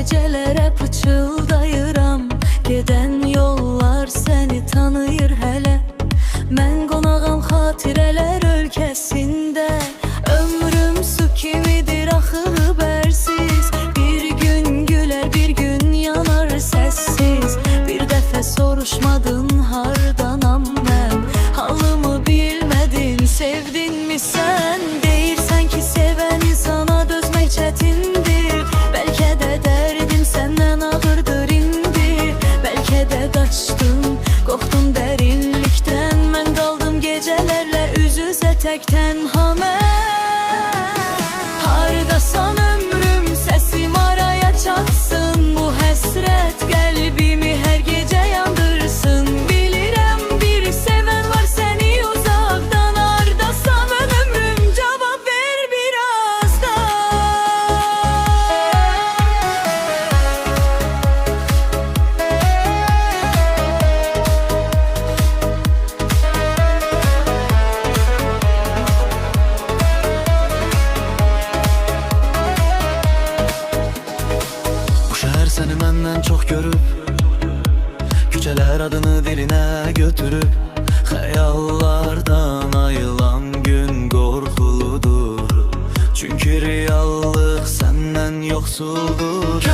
gecelərə pıçıldayıram. Gedən yollar səni tanıyır hələ. Mən qonağam xatirələr ölkəsində. Ömrüm su kimidir axı bərsiz. Bir gün gülər, bir gün yanar səssiz. Bir dəfə soruşmadın hardanam mən. Halımı bilmədin, sevdinmi sən? Deyirsən ki sevən insana dözmək çətindir. Bəlkə də dərdim səndən ağırdır indi. Bəlkə də qaçdın, qorxdun dərinlikdən. Mən qaldım gecələrlə üz-üzə tək tənha mən. Hardasan ömrüm, səsim araya çatsın. Bu həsrət qəlbimi hər gecə yandırsın. Bilirəm bir sevən var səni uzaqdan. Hardasan ömrüm, cavab ver birazdan. Bu şəhər səni məndən çox görüb, küçələr adını dilinə götürüb. Xəyallardan ayılan gün qorxuludur. Çünki reallıq səndən yoxsuldur.